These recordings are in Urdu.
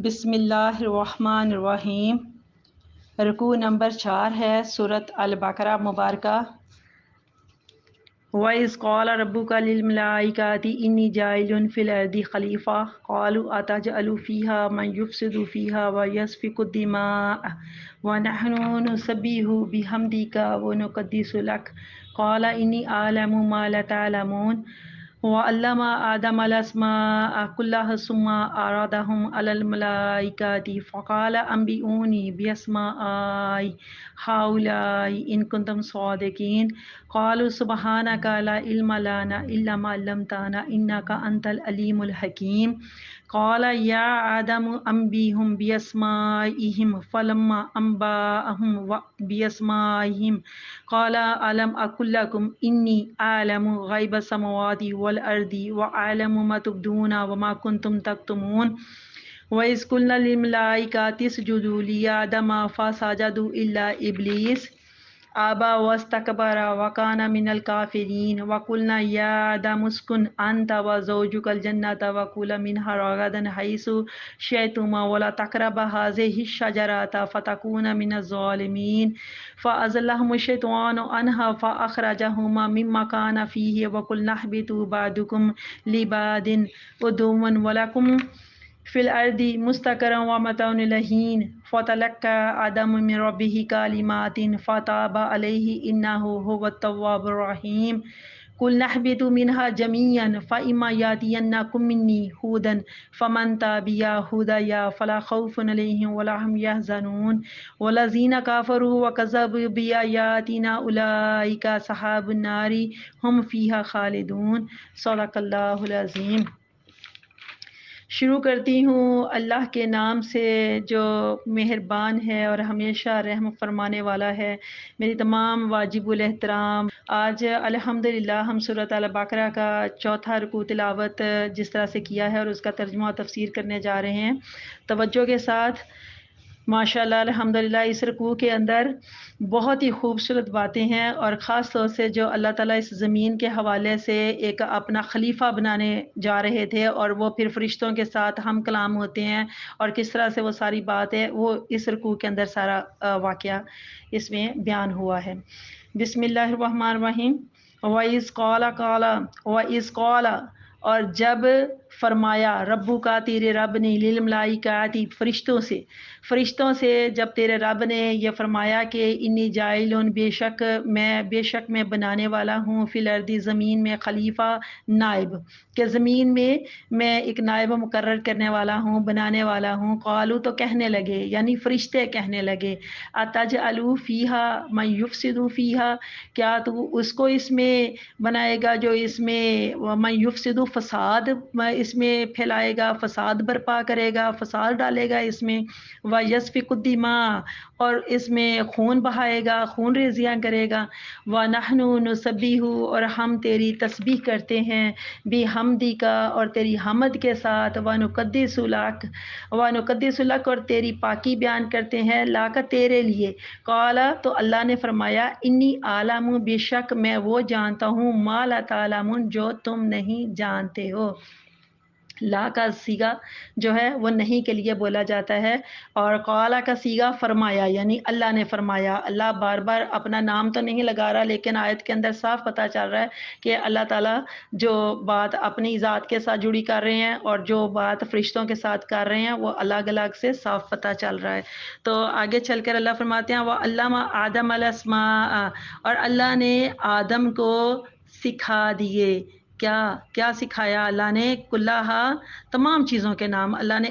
بسم اللہ الرحمن الرحیم۔ رکوع نمبر 4 ہے سورۃ البقرہ مبارکہ۔ وَإِذْ قَالَ رَبُّكَ لِلْمَلَائِكَةِ إِنِّي جَاعِلٌ فِي الْأَرْضِ خَلِيفَةً قَالُوا أَتَجْعَلُ فِيهَا مَن يُفْسِدُ فِيهَا وَيَسْفِكُ الدِّمَاءَ وَنَحْنُ نُسَبِّحُ بِحَمْدِكَ وَنُقَدِّسُ لَكَ قَالَ إِنِّي أَعْلَمُ مَا لَا تَعْلَمُونَ وَعَلَّمَ آدَمَ الْأَسْمَاءَ كُلَّهَا ثُمَّ عَرَضَهُمْ عَلَى الْمَلَائِكَةِ فَقَالَ أَنبِئُونِي بِأَسْمَاءِ هَؤُلَاءِ إِن كُنتُمْ صَادِقِينَ قَالُوا سُبْحَانَكَ لَا عِلْمَ لَنَا إِلَّا مَا عَلَّمْتَنَا إِنَّكَ أَنْتَ الْعَلِيمُ الْحَكِيمُ قال يا آدم أنبئهم بأسمائهم فلما أنبأهم بأسمائهم قال ألم أقل لكم إني أعلم غيب السماوات والأرض وأعلم ما تبدون وما كنتم تكتمون وإذ قلنا للملائكة اسجدوا لآدم فسجدوا إلا إبليس آبا واستكبر وكان من الكافرين وقلنا يا آدم اسكن أنت وزوجك الجنة وكلا منها رغدا حيث شئتما ولا تقربا هذه الشجرة فتكونا من الظالمين فأزلهم الشيطان عنها فأخرجهما مما كان فيه وقلنا اهبطوا بعضكم لبعض عدو ولكم فی الارض مستقر ومتاع إلی حین فتلقى آدم من ربه کلمات فتاب علیہ انہ هو التواب الرحیم قلنا اهبطوا منها جميعا فإما يأتينكم مني هدى فمن تبع هداي فلا خوف عليهم ولا هم يحزنون والذين كفروا وكذبوا بآياتنا أولئك أصحاب النار هم فيها خالدون صدق اللہ العظیم۔ شروع کرتی ہوں اللہ کے نام سے جو مہربان ہے اور ہمیشہ رحم فرمانے والا ہے۔ میری تمام واجب الاحترام آج الحمدللہ ہم سورۃ البقرہ کا چوتھا رکوع تلاوت جس طرح سے کیا ہے اور اس کا ترجمہ و تفسیر کرنے جا رہے ہیں توجہ کے ساتھ۔ ماشاءاللہ الحمدللہ اس رکوع کے اندر بہت ہی خوبصورت باتیں ہیں اور خاص طور سے جو اللہ تعالیٰ اس زمین کے حوالے سے ایک اپنا خلیفہ بنانے جا رہے تھے اور وہ پھر فرشتوں کے ساتھ ہم کلام ہوتے ہیں اور کس طرح سے وہ ساری بات ہے وہ اس رکوع کے اندر سارا واقعہ اس میں بیان ہوا ہے۔ بسم اللہ الرحمن الرحیم۔ وَإِذْ قَالَ اور جب فرمایا ربو کا تیرے رب نے للملائکۃ فرشتوں سے جب تیرے رب نے یہ فرمایا کہ انی جاعلٌ بے شک میں بنانے والا ہوں فی الارض زمین میں خلیفہ نائب کہ زمین میں ایک نائب مقرر کرنے والا ہوں بنانے والا ہوں۔ قالو تو کہنے لگے یعنی فرشتے کہنے لگے اتجعل فیہا من یفسد فیہا کیا تو اس کو اس میں بنائے گا جو اس میں من یفسد فساد اس میں پھیلائے گا فساد برپا کرے گا فساد ڈالے گا اس میں وَيَسْفِكُ الدِّمَاءَ اور اس میں خون بہائے گا خون ریزیاں کرے گا وَنَحْنُ نُسَبِّحُ اور ہم تیری تسبیح کرتے ہیں بِحَمْدِكَ اور تیری حمد کے ساتھ وَنُقَدِّسُ لَكَ اور تیری پاکی بیان کرتے ہیں لاکا تیرے لیے۔ قال تو اللہ نے فرمایا انی عالم بے شک میں وہ جانتا ہوں ما لا تعلمون جو تم نہیں جانتے ہو۔ لا کا سیگا جو ہے وہ نہیں کے لیے بولا جاتا ہے اور قالا کا سیگا فرمایا یعنی اللہ نے فرمایا۔ اللہ بار بار اپنا نام تو نہیں لگا رہا لیکن آیت کے اندر صاف پتہ چل رہا ہے کہ اللہ تعالیٰ جو بات اپنی ذات کے ساتھ جڑی کر رہے ہیں اور جو بات فرشتوں کے ساتھ کر رہے ہیں وہ الگ الگ سے صاف پتہ چل رہا ہے۔ تو آگے چل کر اللہ فرماتے ہیں وَعَلَّمَ آدَمَ الْأَسْمَاءَ اور اللہ نے آدم کو سکھا دیے۔ کیا سکھایا اللہ نے؟ کلہا تمام چیزوں کے نام۔ اللہ نے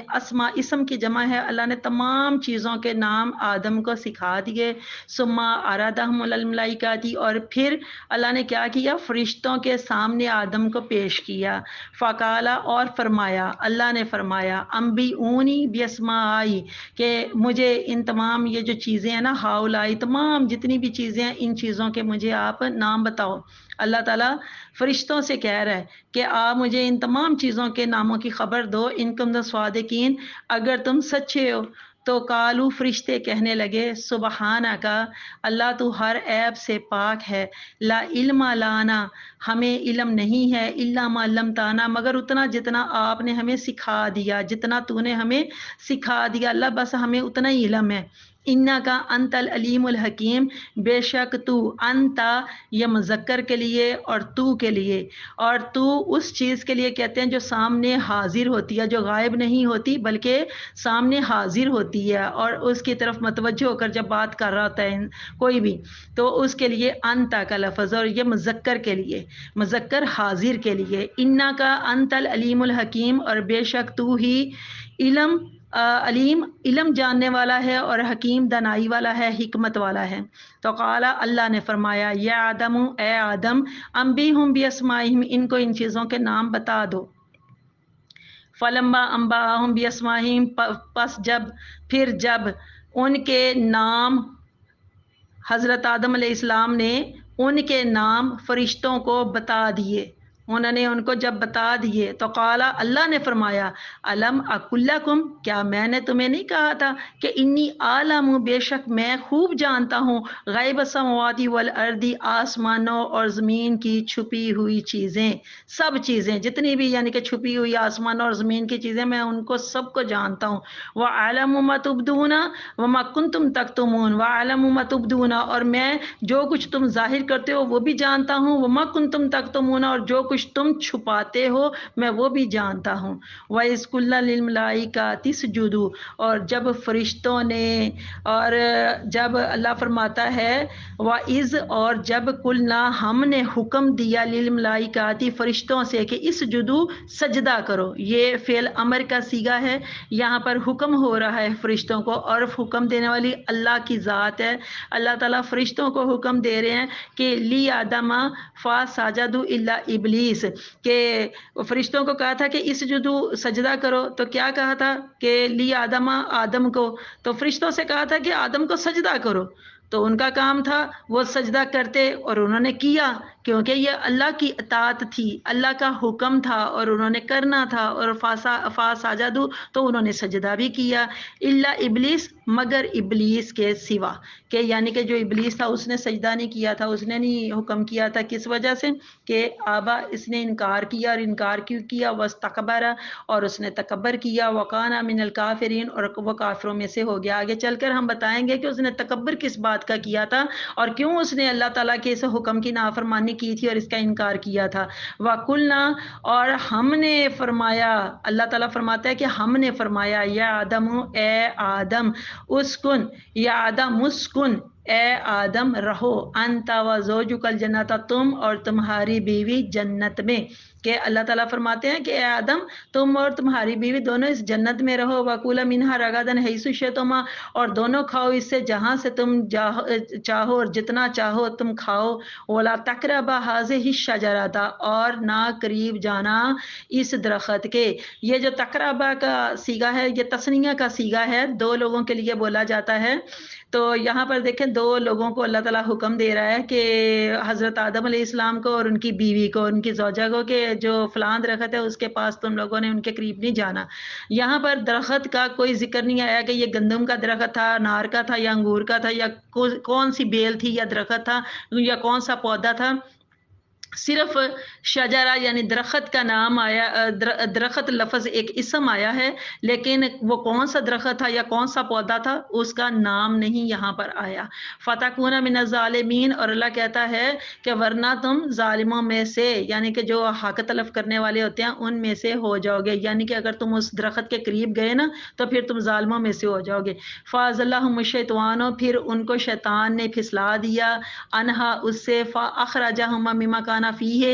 اسم کی جمع ہے، اللہ نے تمام چیزوں کے نام آدم کو سکھا دیے۔ ثم عرضهم علی الملائکۃ اور پھر اللہ نے کیا کیا؟ فرشتوں کے سامنے آدم کو پیش کیا۔ فقال اور فرمایا اللہ نے فرمایا انبئونی باسمائی کہ مجھے ان تمام یہ جو چیزیں ہیں نا ہاؤلائی تمام جتنی بھی چیزیں ہیں ان چیزوں کے مجھے آپ نام بتاؤ۔ اللہ تعالیٰ فرشتوں سے کہہ رہا ہے کہ آپ مجھے ان تمام چیزوں کے ناموں کی خبر دو ان کنتم صادقین اگر تم سچے ہو۔ تو کالو فرشتے کہنے لگے سبحانہ کا اللہ تو ہر عیب سے پاک ہے، لا علم لانا ہمیں علم نہیں ہے، الا ما علمتانا مگر اتنا جتنا آپ نے ہمیں سکھا دیا، جتنا تو نے ہمیں سکھا دیا اللہ بس ہمیں اتنا ہی علم ہے۔ انا کا انت العلیم الحکیم بے شک تو، انتا یہ مذکر کے لیے اور تو کے لیے، اور تو اس چیز کے لیے کہتے ہیں جو سامنے حاضر ہوتی ہے، جو غائب نہیں ہوتی بلکہ سامنے حاضر ہوتی ہے اور اس کی طرف متوجہ ہو کر جب بات کر رہا ہوتا ہے کوئی بھی، تو اس کے لیے انتا کا لفظ، اور یہ مذکر کے لیے، مذکر حاضر کے لیے، انا کا انت العلیم الحکیم اور بے شک تو ہی علم علیم علم جاننے والا ہے اور حکیم دانائی والا ہے، حکمت والا ہے۔ تو قال اللہ نے فرمایا یا آدم اے آدم انبئہم باسمائہم ان کو ان چیزوں کے نام بتا دو۔ فلما انباہم باسمائہم پس جب ان کے نام حضرت آدم علیہ السلام نے ان کے نام فرشتوں کو بتا دیے، انہوں نے ان کو جب بتا دیے تو قال اللہ نے فرمایا الم اقل لکم کیا میں نے تمہیں نہیں کہا تھا کہ انی عالم بے شک میں خوب جانتا ہوں غیب السماوات والارض آسمانوں اور زمین کی چھپی ہوئی چیزیں، سب چیزیں جتنی بھی یعنی کہ چھپی ہوئی آسمانوں اور زمین کی چیزیں میں ان کو سب کو جانتا ہوں، وعلم ما تبدون وما کنتم تکتمون، وعلم ما تبدون اور میں جو کچھ تم ظاہر کرتے ہو وہ بھی جانتا ہوں، وما کنتم تکتمون اور جو کچھ تم چھپاتے ہو میں وہ بھی جانتا ہوں۔ وَإِذْ قُلْنَا لِلْمَلَائِكَةِ اسْجُدُوا اور جب فرشتوں نے، اور جب اللہ فرماتا ہے وَإِذْ اور جب قُلْنَا ہم نے حکم دیا لِلْمَلَائِكَةِ فرشتوں سے کہ اسجدوا سجدہ کرو، یہ فعل امر کا صیغہ ہے، یہاں پر حکم ہو رہا ہے فرشتوں کو، اور حکم دینے والی اللہ کی ذات ہے، اللہ تعالیٰ فرشتوں کو حکم دے رہے ہیں کہ لی آدم فسجدوا الا ابلیس، کہ فرشتوں کو کہا تھا کہ اسجدو سجدہ کرو، تو کیا کہا تھا کہ لی آدم کو، تو فرشتوں سے کہا تھا کہ آدم کو سجدہ کرو، تو ان کا کام تھا وہ سجدہ کرتے اور انہوں نے کیا، کیونکہ یہ اللہ کی اطاعت تھی، اللہ کا حکم تھا اور انہوں نے کرنا تھا، اور فسجدوا تو انہوں نے سجدہ بھی کیا، الا ابلیس مگر ابلیس کے سوا، کہ یعنی کہ جو ابلیس تھا اس نے سجدہ نہیں کیا تھا، اس نے نہیں حکم کیا تھا، کس وجہ سے کہ آبا اس نے انکار کیا، اور انکار کیوں کیا واستکبر اور اس نے تکبر کیا، وکانا من الکافرین اور وہ کافروں میں سے ہو گیا۔ آگے چل کر ہم بتائیں گے کہ اس نے تکبر کس بات کا کیا تھا اور کیوں اس نے اللہ تعالیٰ کے اس حکم کی نافرمانی کی تھی اور اس کا انکار کیا تھا۔ وَقُلْنَا اور ہم نے فرمایا، اللہ تعالیٰ فرماتا ہے کہ ہم نے فرمایا یا آدم اے آدم اسکن، یا آدم اسکن اے آدم رہو، انت و زوجک الجنت تم اور تمہاری بیوی جنت میں، کہ اللہ تعالیٰ فرماتے ہیں کہ اے آدم تم اور تمہاری بیوی دونوں اس جنت میں رہو، وَكُلَ مِنْهَا رَغَدًا حَيْثُ شِئْتُمَا اور دونوں کھاؤ اس سے جہاں سے تم چاہو اور جتنا چاہو تم کھاؤ، وَلَا تَقْرَبَا هَٰذِهِ الشَّجَرَةَ اور نہ قریب جانا اس درخت کے۔ یہ جو تقربا کا صیغہ ہے یہ تثنیہ کا صیغہ ہے، دو لوگوں کے لیے بولا جاتا ہے، تو یہاں پر دیکھیں دو لوگوں کو اللہ تعالیٰ حکم دے رہا ہے کہ حضرت آدم علیہ السلام کو اور ان کی بیوی کو، ان کی زوجہ کو، کہ جو فلاں درخت ہے اس کے پاس تم لوگوں نے ان کے قریب نہیں جانا۔ یہاں پر درخت کا کوئی ذکر نہیں آیا کہ یہ گندم کا درخت تھا، انار کا تھا یا انگور کا تھا، یا کون سی بیل تھی یا درخت تھا یا کون سا پودا تھا، صرف شجرہ یعنی درخت کا نام آیا، درخت لفظ ایک اسم آیا ہے، لیکن وہ کون سا درخت تھا یا کون سا پودا تھا اس کا نام نہیں یہاں پر آیا۔ فَتَكُونَ مِنَ الظَّالِمِينَ اور اللہ کہتا ہے کہ ورنہ تم ظالموں میں سے، یعنی کہ جو حق تلف کرنے والے ہوتے ہیں ان میں سے ہو جاؤ گے، یعنی کہ اگر تم اس درخت کے قریب گئے نا تو پھر تم ظالموں میں سے ہو جاؤ گے۔ فَأَزَلَّهُمُ الشَّيْطَانُ پھر ان کو شیطان نے پھسلا دیا، انہا اس سے، فَأَخْرَجَهُمَا مِمَّا كَانَ فِيهِ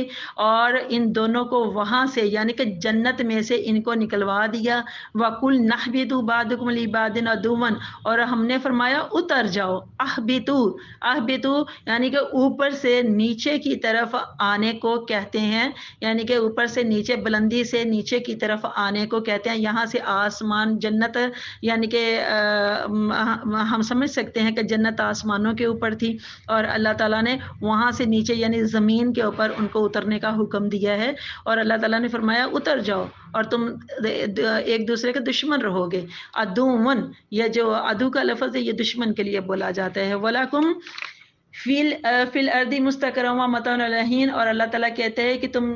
اور ان دونوں کو وہاں سے یعنی کہ جنت میں سے ان کو نکلوا دیا۔ وَقُلْنَا اهْبِطُوا بَعْضُكُمْ لِبَعْضٍ عَدُوًّا اور ہم نے فرمایا اتر جاؤ، اہبطوا یعنی کہ اوپر سے نیچے کی طرف آنے کو کہتے ہیں، یعنی کہ اوپر سے نیچے بلندی سے نیچے کی طرف آنے کو کہتے ہیں، یہاں سے آسمان جنت یعنی کہ ہم سمجھ سکتے ہیں کہ جنت آسمانوں کے اوپر تھی اور اللہ تعالیٰ نے وہاں سے نیچے یعنی زمین کے اوپر اوپر ان کو اترنے کا حکم دیا ہے، اور اللہ تعالیٰ نے فرمایا اتر جاؤ اور تم ایک دوسرے کے دشمن رہو گے۔ عدوٌ، یہ جو عدو کا لفظ ہے یہ دشمن کے لیے بولا جاتا ہے۔ وَلَكُمْ فی الارض مستقر و متاع الہین، اور اللہ تعالیٰ کہتے ہیں کہ تم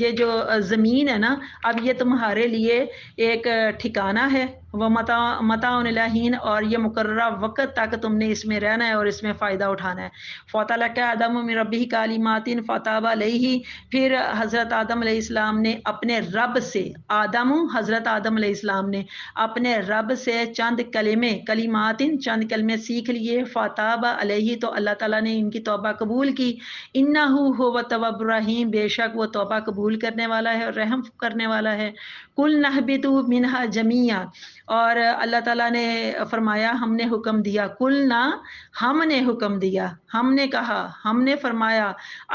یہ جو زمین ہے نا، اب یہ تمہارے لیے ایک ٹھکانہ ہے، وہ متاع الہین، اور یہ مقررہ وقت تک تم نے اس میں رہنا ہے اور اس میں فائدہ اٹھانا ہے۔ فَتَلَقَّىٰ آدَمُ مِن رَبِّهِ کَلِمَاتٍ فَتَابَ عَلَيْهِ، پھر حضرت آدم علیہ السلام نے اپنے رب سے، حضرت آدم علیہ السلام نے اپنے رب سے چند کلمات چند کلمے سیکھ لیے۔ فَتَابَ عَلَيْهِ، تو اللہ تعالیٰ نے ان کی توبہ قبول کی۔ اِنَّهُ هُوَ التَّوَّابُ الرَّحِيمُ، بے شک وہ توبہ قبول کرنے والا ہے اور رحم کرنے والا ہے۔ قُلْ نَهْبِطُوا مِنْهَا جَمِيعًا، اور اللہ تعالیٰ نے فرمایا، ہم نے حکم دیا، قُلْنَا، ہم نے حکم دیا، ہم نے کہا، ہم نے فرمایا،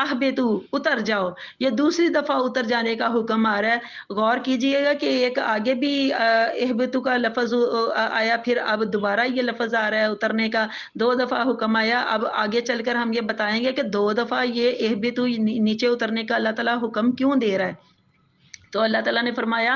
اہبطوا، اتر جاؤ۔ یہ دوسری دفعہ اتر جانے کا حکم آ رہا ہے۔ غور کیجئے گا کہ ایک آگے بھی اہبطوا کا لفظ آیا، پھر اب دوبارہ یہ لفظ آ رہا ہے اترنے کا، دو دفعہ حکم آیا۔ اب آگے چل کر ہم یہ بتائیں گے کہ دو دفعہ یہ اہبطوا نیچے اترنے کا اللہ تعالیٰ حکم کیوں دے رہا ہے۔ تو اللہ تعالیٰ نے فرمایا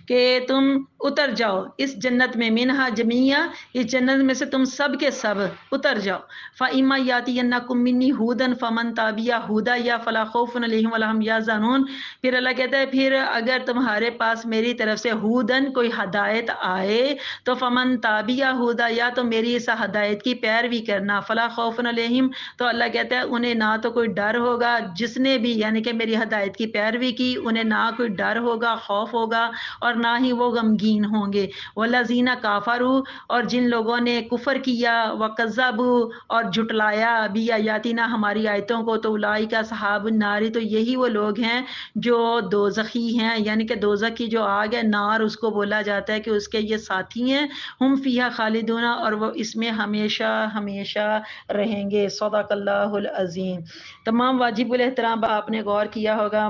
کہ تم اتر جاؤ اس جنت میں، منہا جمیعا، اس جنت میں سے تم سب کے سب اتر جاؤ۔ فَإِمَّا يَأْتِيَنَّكُم مِّنِّي هُدًى فَمَن تَبِعَ هُدَيَ فَلَا خَوْفٌ عَلَيْهِمْ وَلَا هُمْ يَحْزَنُونَ۔ پھر اللہ کہتا ہے، پھر اگر تمہارے پاس میری طرف سے ہودن کوئی ہدایت آئے تو فمن تابعہ ہدایہ، تو میری اس ہدایت کی پیروی کرنا، فلا خوف علیہم، تو اللہ کہتا ہے انہیں نہ تو کوئی ڈر ہوگا، جس نے بھی یعنی کہ میری ہدایت کی پیروی کی انہیں نہ کوئی ڈر ہوگا، خوف ہوگا، اور نہ ہی وہ غمگین ہوں گے۔ والذین کافروا، اور جن لوگوں نے کفر کیا، وکذبوا، اور جھٹلایا، بآیاتنا، ہماری آیتوں کو، تو اولئک اصحاب النار، تو یہی وہ لوگ ہیں جو دوزخی ہیں، یعنی کہ دوزخ کی جو آگ ہے، نار اس کو بولا جاتا ہے کہ اس کے یہ ساتھی ہیں، ہم فیہا خالدون، اور وہ اس میں ہمیشہ ہمیشہ رہیں گے۔ صدق اللہ العظیم۔ تمام واجب الاحترام آپ نے غور کیا ہوگا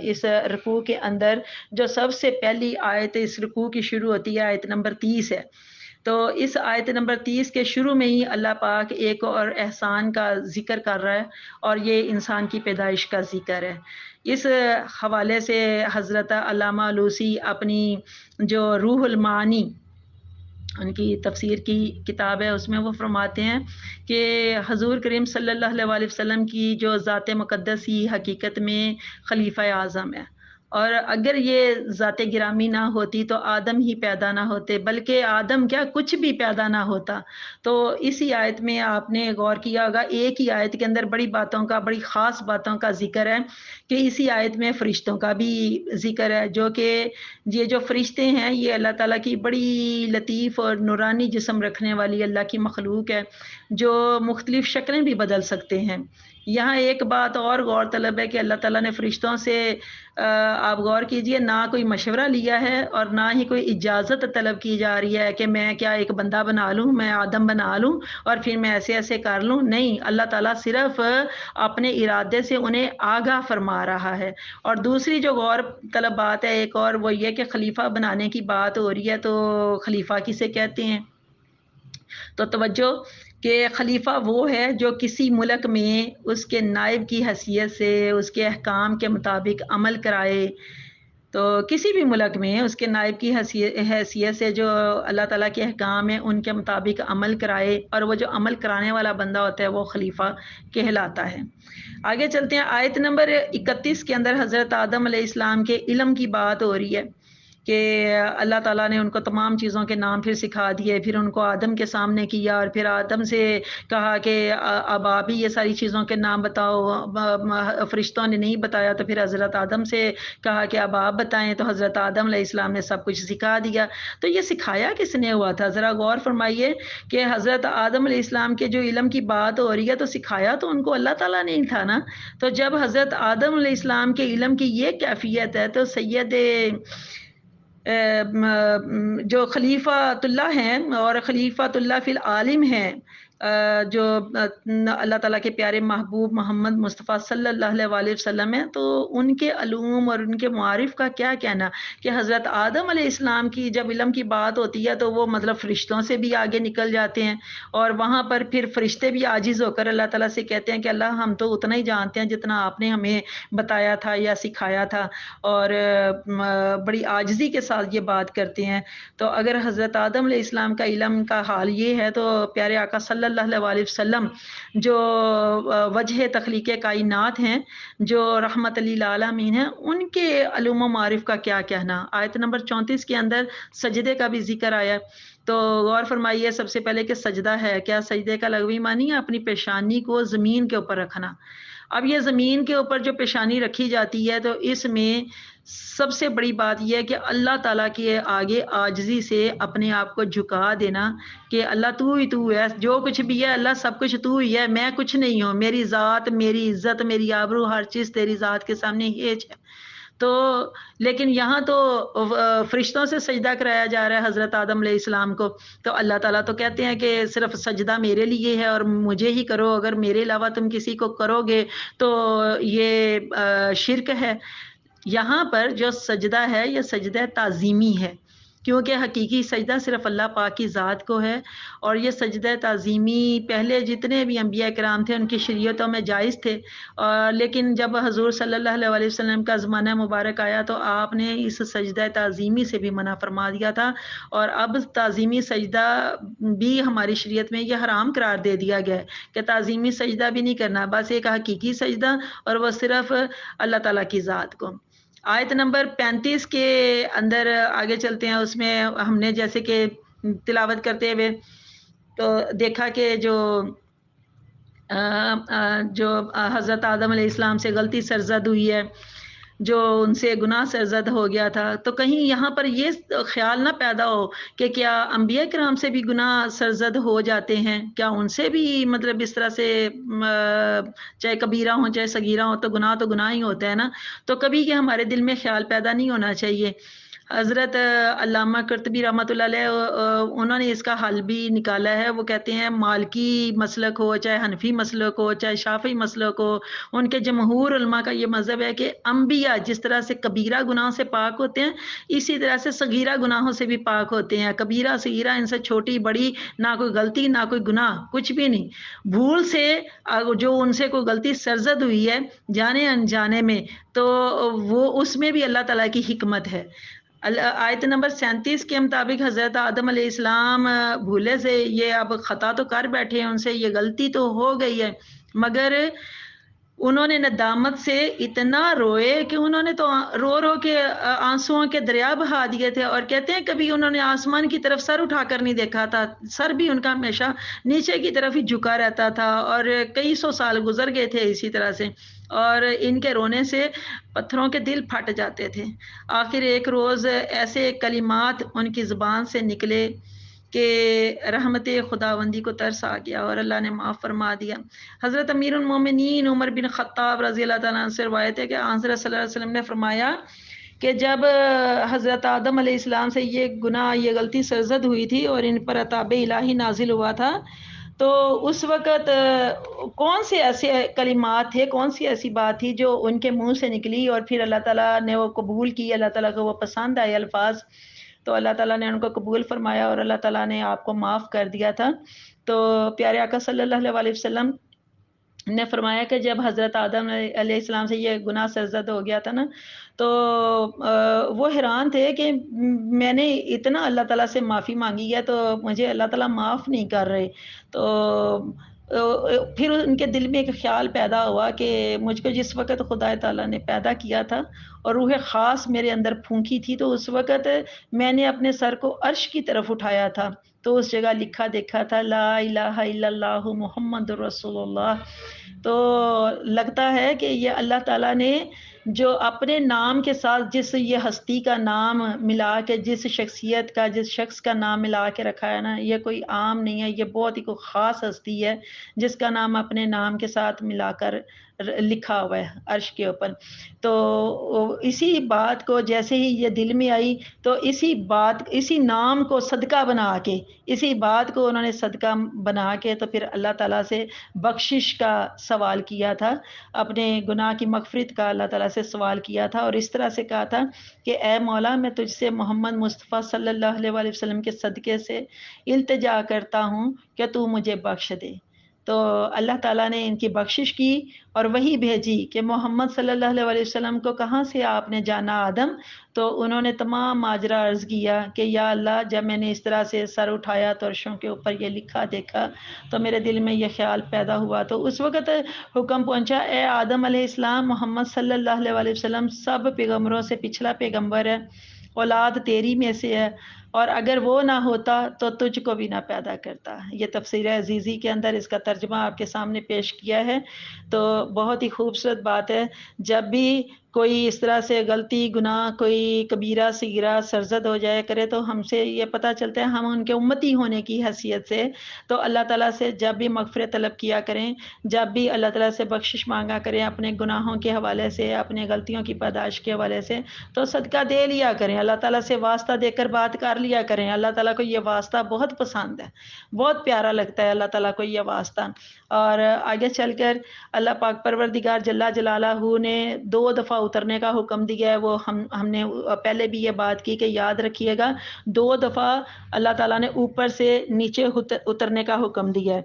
اس رکوع کے اندر جو سب سے پہلی آیت اس رکوع کی شروع ہوتی ہے، آیت نمبر 30 ہے۔ تو اس آیت نمبر 30 کے شروع میں ہی اللہ پاک ایک اور احسان کا ذکر کر رہا ہے، اور یہ انسان کی پیدائش کا ذکر ہے۔ اس حوالے سے حضرت علامہ علوسی اپنی جو روح المعانی ان کی تفسیر کی کتاب ہے، اس میں وہ فرماتے ہیں کہ حضور کریم صلی اللہ علیہ وسلم کی جو ذات مقدس ہی حقیقت میں خلیفہ اعظم ہے، اور اگر یہ ذات گرامی نہ ہوتی تو آدم ہی پیدا نہ ہوتے، بلکہ آدم کیا کچھ بھی پیدا نہ ہوتا۔ تو اسی آیت میں آپ نے غور کیا ہوگا، ایک ہی آیت کے اندر بڑی باتوں کا، بڑی خاص باتوں کا ذکر ہے، کہ اسی آیت میں فرشتوں کا بھی ذکر ہے، جو کہ یہ جو فرشتے ہیں یہ اللہ تعالیٰ کی بڑی لطیف اور نورانی جسم رکھنے والی اللہ کی مخلوق ہے، جو مختلف شکلیں بھی بدل سکتے ہیں۔ یہاں ایک بات اور غور طلب ہے کہ اللہ تعالیٰ نے فرشتوں سے آپ غور کیجئے، نہ کوئی مشورہ لیا ہے اور نہ ہی کوئی اجازت طلب کی جا رہی ہے کہ میں کیا ایک بندہ بنا لوں، میں آدم بنا لوں اور پھر میں ایسے ایسے کر لوں، نہیں، اللہ تعالیٰ صرف اپنے ارادے سے انہیں آگاہ فرما رہا ہے۔ اور دوسری جو غور طلب بات ہے ایک اور، وہ یہ کہ خلیفہ بنانے کی بات ہو رہی ہے، تو خلیفہ کسے کہتے ہیں؟ تو توجہ کہ خلیفہ وہ ہے جو کسی ملک میں اس کے نائب کی حیثیت سے اس کے احکام کے مطابق عمل کرائے، تو کسی بھی ملک میں اس کے نائب کی حیثیت سے جو اللہ تعالیٰ کے احکام ہیں ان کے مطابق عمل کرائے، اور وہ جو عمل کرانے والا بندہ ہوتا ہے وہ خلیفہ کہلاتا ہے۔ آگے چلتے ہیں، آیت نمبر 31 کے اندر حضرت آدم علیہ السلام کے علم کی بات ہو رہی ہے کہ اللہ تعالیٰ نے ان کو تمام چیزوں کے نام پھر سکھا دیے، پھر ان کو آدم کے سامنے کیا اور پھر آدم سے کہا کہ اب آپ ہی یہ ساری چیزوں کے نام بتاؤ، فرشتوں نے نہیں بتایا تو پھر حضرت آدم سے کہا کہ اب آپ بتائیں، تو حضرت آدم علیہ السلام نے سب کچھ سکھا دیا۔ تو یہ سکھایا کس نے ہوا تھا؟ ذرا غور فرمائیے کہ حضرت آدم علیہ السلام کے جو علم کی بات ہو رہی ہے، تو سکھایا تو ان کو اللہ تعالیٰ نے ہی تھا نا۔ تو جب حضرت آدم علیہ السلام کے علم کی یہ کیفیت ہے، تو سید جو خلیفۃ اللہ ہیں اور خلیفۃ اللہ فی العالم ہیں، جو اللہ تعالیٰ کے پیارے محبوب محمد مصطفیٰ صلی اللہ علیہ وسلم ہیں، تو ان کے علوم اور ان کے معارف کا کیا کہنا کہ حضرت آدم علیہ السلام کی جب علم کی بات ہوتی ہے تو وہ مطلب فرشتوں سے بھی آگے نکل جاتے ہیں، اور وہاں پر پھر فرشتے بھی عاجز ہو کر اللہ تعالیٰ سے کہتے ہیں کہ اللہ ہم تو اتنا ہی جانتے ہیں جتنا آپ نے ہمیں بتایا تھا یا سکھایا تھا، اور بڑی عاجزی کے ساتھ یہ بات کرتے ہیں۔ تو اگر حضرت آدم علیہ السلام کا علم کا حال یہ ہے، تو پیارے آقا صلی اللہ علیہ وسلم جو وجہ تخلیق کائنات ہیں، جو رحمت للعالمین ہیں، ان کے علوم و معارف کا کیا کہنا۔ آیت نمبر 34 کے اندر سجدے کا بھی ذکر آیا، تو غور فرمائیے سب سے پہلے کہ سجدہ ہے کیا۔ سجدے کا لغوی معنی ہے اپنی پیشانی کو زمین کے اوپر رکھنا۔ اب یہ زمین کے اوپر جو پیشانی رکھی جاتی ہے، تو اس میں سب سے بڑی بات یہ ہے کہ اللہ تعالیٰ کے آگے عاجزی سے اپنے آپ کو جھکا دینا کہ اللہ تو ہی تو ہے، جو کچھ بھی ہے اللہ سب کچھ تو ہی ہے، میں کچھ نہیں ہوں، میری ذات، میری عزت، میری آبرو، ہر چیز تیری ذات کے سامنے ہیچ ہے۔ تو لیکن یہاں تو فرشتوں سے سجدہ کرایا جا رہا ہے حضرت آدم علیہ السلام کو، تو اللہ تعالیٰ تو کہتے ہیں کہ صرف سجدہ میرے لیے ہے اور مجھے ہی کرو، اگر میرے علاوہ تم کسی کو کرو گے تو یہ شرک ہے۔ یہاں پر جو سجدہ ہے یہ سجدہ تعظیمی ہے، کیونکہ حقیقی سجدہ صرف اللہ پاک کی ذات کو ہے، اور یہ سجدہ تعظیمی پہلے جتنے بھی انبیاء کرام تھے ان کی شریعتوں میں جائز تھے، لیکن جب حضور صلی اللہ علیہ وسلم کا زمانہ مبارک آیا تو آپ نے اس سجدہ تعظیمی سے بھی منع فرما دیا تھا، اور اب تعظیمی سجدہ بھی ہماری شریعت میں یہ حرام قرار دے دیا گیا ہے کہ تعظیمی سجدہ بھی نہیں کرنا، بس ایک حقیقی سجدہ، اور وہ صرف اللہ تعالیٰ کی ذات کو۔ آیت نمبر 35 کے اندر آگے چلتے ہیں، اس میں ہم نے جیسے کہ تلاوت کرتے ہوئے تو دیکھا کہ جو حضرت آدم علیہ السلام سے غلطی سرزد ہوئی ہے، جو ان سے گناہ سرزد ہو گیا تھا، تو کہیں یہاں پر یہ خیال نہ پیدا ہو کہ کیا انبیاء کرام سے بھی گناہ سرزد ہو جاتے ہیں، کیا ان سے بھی مطلب اس طرح سے چاہے کبیرہ ہوں چاہے صغیرہ ہوں تو گناہ ہی ہوتا ہے نا، تو کبھی یہ ہمارے دل میں خیال پیدا نہیں ہونا چاہیے۔ حضرت علامہ قرطبی رحمۃ اللہ علیہ انہوں نے اس کا حل بھی نکالا ہے، وہ کہتے ہیں مالکی مسلک ہو چاہے حنفی مسلک ہو چاہے شافعی مسلک ہو، ان کے جمہور علماء کا یہ مذہب ہے کہ انبیاء جس طرح سے کبیرہ گناہوں سے پاک ہوتے ہیں، اسی طرح سے صغیرہ گناہوں سے بھی پاک ہوتے ہیں۔ کبیرہ صغیرہ ان سے چھوٹی بڑی نہ کوئی غلطی نہ کوئی گناہ، کچھ بھی نہیں، بھول سے جو ان سے کوئی غلطی سرزد ہوئی ہے جانے انجانے میں، تو وہ اس میں بھی اللہ تعالیٰ کی حکمت ہے۔ آیت نمبر 37 کے مطابق حضرت آدم علیہ السلام بھولے سے یہ اب خطا تو کر بیٹھے ہیں، ان سے یہ غلطی تو ہو گئی ہے، مگر انہوں نے ندامت سے اتنا روئے کہ انہوں نے تو رو رو کے آنسوؤں کے دریا بہا دیے تھے، اور کہتے ہیں کبھی انہوں نے آسمان کی طرف سر اٹھا کر نہیں دیکھا تھا، سر بھی ان کا ہمیشہ نیچے کی طرف ہی جھکا رہتا تھا، اور کئی سو سال گزر گئے تھے اسی طرح سے، اور ان کے رونے سے پتھروں کے دل پھٹ جاتے تھے۔ آخر ایک روز ایسے کلمات ان کی زبان سے نکلے کہ رحمت خداوندی کو ترس آ گیا اور اللہ نے معاف فرما دیا۔ حضرت امیر المومنین عمر بن خطاب رضی اللہ تعالیٰ عنہ سے روایت ہے کہ حضرت صلی اللہ علیہ وسلم نے فرمایا کہ جب حضرت آدم علیہ السلام سے یہ گناہ یہ غلطی سرزد ہوئی تھی اور ان پر عتاب الہی نازل ہوا تھا، تو اس وقت کون سے ایسے کلمات تھے، کون سی ایسی بات تھی جو ان کے منہ سے نکلی اور پھر اللہ تعالیٰ نے وہ قبول کی، اللہ تعالیٰ کو وہ پسند آئے الفاظ، تو اللہ تعالیٰ نے ان کو قبول فرمایا اور اللہ تعالیٰ نے آپ کو معاف کر دیا تھا۔ تو پیارے آقا صلی اللہ علیہ وسلم نے فرمایا کہ جب حضرت آدم علیہ السلام سے یہ گناہ سرزد ہو گیا تھا نا، تو وہ حیران تھے کہ میں نے اتنا اللہ تعالیٰ سے معافی مانگی ہے تو مجھے اللہ تعالیٰ معاف نہیں کر رہے، تو پھر ان کے دل میں ایک خیال پیدا ہوا کہ مجھ کو جس وقت خدا تعالیٰ نے پیدا کیا تھا اور روح خاص میرے اندر پھونکی تھی، تو اس وقت میں نے اپنے سر کو عرش کی طرف اٹھایا تھا، تو اس جگہ لکھا دیکھا تھا لا الہ الا اللہ محمد رسول اللہ۔ تو لگتا ہے کہ یہ اللہ تعالیٰ نے جو اپنے نام کے ساتھ جس یہ ہستی کا نام ملا کے، جس شخصیت کا جس شخص کا نام ملا کے رکھا ہے نا، یہ کوئی عام نہیں ہے، یہ بہت ہی کوئی خاص ہستی ہے جس کا نام اپنے نام کے ساتھ ملا کر لکھا ہوا ہے عرش کے اوپر۔ تو اسی بات کو جیسے ہی یہ دل میں آئی تو اسی نام کو صدقہ بنا کے، اسی بات کو انہوں نے صدقہ بنا کے تو پھر اللہ تعالیٰ سے بخشش کا سوال کیا تھا، اپنے گناہ کی مغفرت کا اللہ تعالیٰ سے سوال کیا تھا، اور اس طرح سے کہا تھا کہ اے مولا میں تجھ سے محمد مصطفیٰ صلی اللہ علیہ وآلہ وسلم کے صدقے سے التجا کرتا ہوں کہ تو مجھے بخش دے۔ تو اللہ تعالیٰ نے ان کی بخشش کی اور وہی بھیجی کہ محمد صلی اللہ علیہ وآلہ وسلم کو کہاں سے آپ نے جانا آدم؟ تو انہوں نے تمام ماجرا عرض کیا کہ یا اللہ جب میں نے اس طرح سے سر اٹھایا تو عرشوں کے اوپر یہ لکھا دیکھا تو میرے دل میں یہ خیال پیدا ہوا، تو اس وقت حکم پہنچا اے آدم علیہ السلام، محمد صلی اللہ علیہ وآلہ وسلم سب پیغمبروں سے پچھلا پیغمبر ہے، اولاد تیری میں سے ہے، اور اگر وہ نہ ہوتا تو تجھ کو بھی نہ پیدا کرتا۔ یہ تفسیر عزیزی کے اندر اس کا ترجمہ آپ کے سامنے پیش کیا ہے۔ تو بہت ہی خوبصورت بات ہے، جب بھی کوئی اس طرح سے غلطی گناہ کوئی کبیرہ صغیرہ سرزد ہو جائے کرے تو ہم سے یہ پتہ چلتا ہے ہم ان کے امتی ہونے کی حیثیت سے تو اللہ تعالیٰ سے جب بھی مغفرت طلب کیا کریں، جب بھی اللہ تعالیٰ سے بخشش مانگا کریں اپنے گناہوں کے حوالے سے، اپنے غلطیوں کی پاداش کے حوالے سے، تو صدقہ دے لیا کریں، اللہ تعالیٰ سے واسطہ دے کر بات کر لیا کریں۔ اللہ تعالیٰ کو یہ واسطہ بہت پسند ہے، بہت پیارا لگتا ہے اللہ تعالیٰ کو یہ واسطہ۔ اور آگے چل کر اللہ پاک پروردگار جل جلالہ نے 2 دفعہ اترنے کا حکم دیا ہے، وہ ہم نے پہلے بھی یہ بات کی کہ یاد رکھیے گا، 2 دفعہ اللہ تعالیٰ نے اوپر سے نیچے اترنے کا حکم دیا ہے۔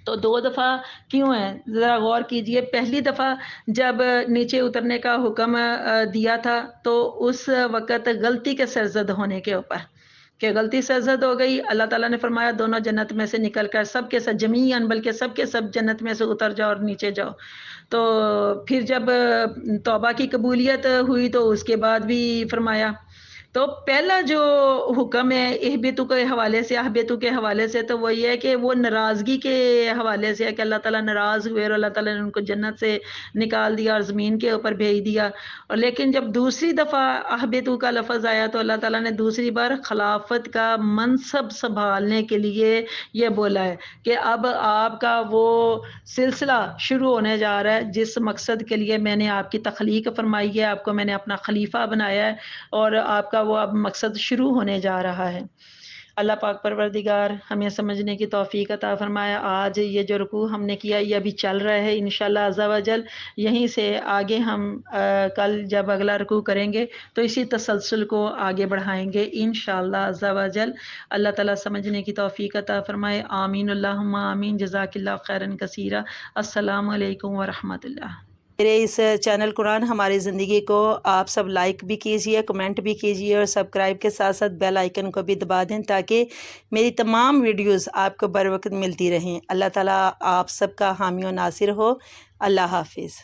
تو 2 دفعہ کیوں ہے ذرا غور کیجئے۔ پہلی دفعہ جب نیچے اترنے کا حکم دیا تھا تو اس وقت غلطی کے سرزد ہونے کے اوپر کہ غلطی سرزد ہو گئی، اللہ تعالیٰ نے فرمایا دونوں جنت میں سے نکل کر سب کے سب جمیعاً، بلکہ سب کے سب جنت میں سے اتر جاؤ اور نیچے جاؤ۔ تو پھر جب توبہ کی قبولیت ہوئی تو اس کے بعد بھی فرمایا۔ تو پہلا جو حکم ہے اہبتو کے حوالے سے، اہبتو کے حوالے سے، تو وہ یہ ہے کہ وہ ناراضگی کے حوالے سے ہے کہ اللہ تعالیٰ ناراض ہوئے اور اللہ تعالیٰ نے ان کو جنت سے نکال دیا اور زمین کے اوپر بھیج دیا۔ اور لیکن جب دوسری دفعہ اہبتو کا لفظ آیا تو اللہ تعالیٰ نے دوسری بار خلافت کا منصب سنبھالنے کے لیے یہ بولا ہے کہ اب آپ کا وہ سلسلہ شروع ہونے جا رہا ہے جس مقصد کے لیے میں نے آپ کی تخلیق فرمائی ہے، آپ کو میں نے اپنا خلیفہ بنایا ہے، اور آپ کا وہ اب مقصد شروع ہونے جا رہا ہے۔ اللہ پاک پروردگار ہمیں سمجھنے کی توفیق عطا فرمایا۔ آج یہ جو رکوع ہم نے کیا یہ ابھی چل رہا ہے، انشاءاللہ عز و جل یہیں سے آگے ہم کل جب اگلا رکوع کریں گے تو اسی تسلسل کو آگے بڑھائیں گے انشاءاللہ عز و جل۔ اللہ تعالیٰ سمجھنے کی توفیق عطا فرمائے، آمین اللہم آمین، جزاک اللہ خیرا کثیرا۔ السلام علیکم ورحمۃ اللہ۔ میرے اس چینل قرآن ہماری زندگی کو آپ سب لائک بھی کیجئے، کمنٹ بھی کیجئے، اور سبسکرائب کے ساتھ ساتھ بیل آئیکن کو بھی دبا دیں تاکہ میری تمام ویڈیوز آپ کو بر وقت ملتی رہیں۔ اللہ تعالیٰ آپ سب کا حامی و ناصر ہو۔ اللہ حافظ۔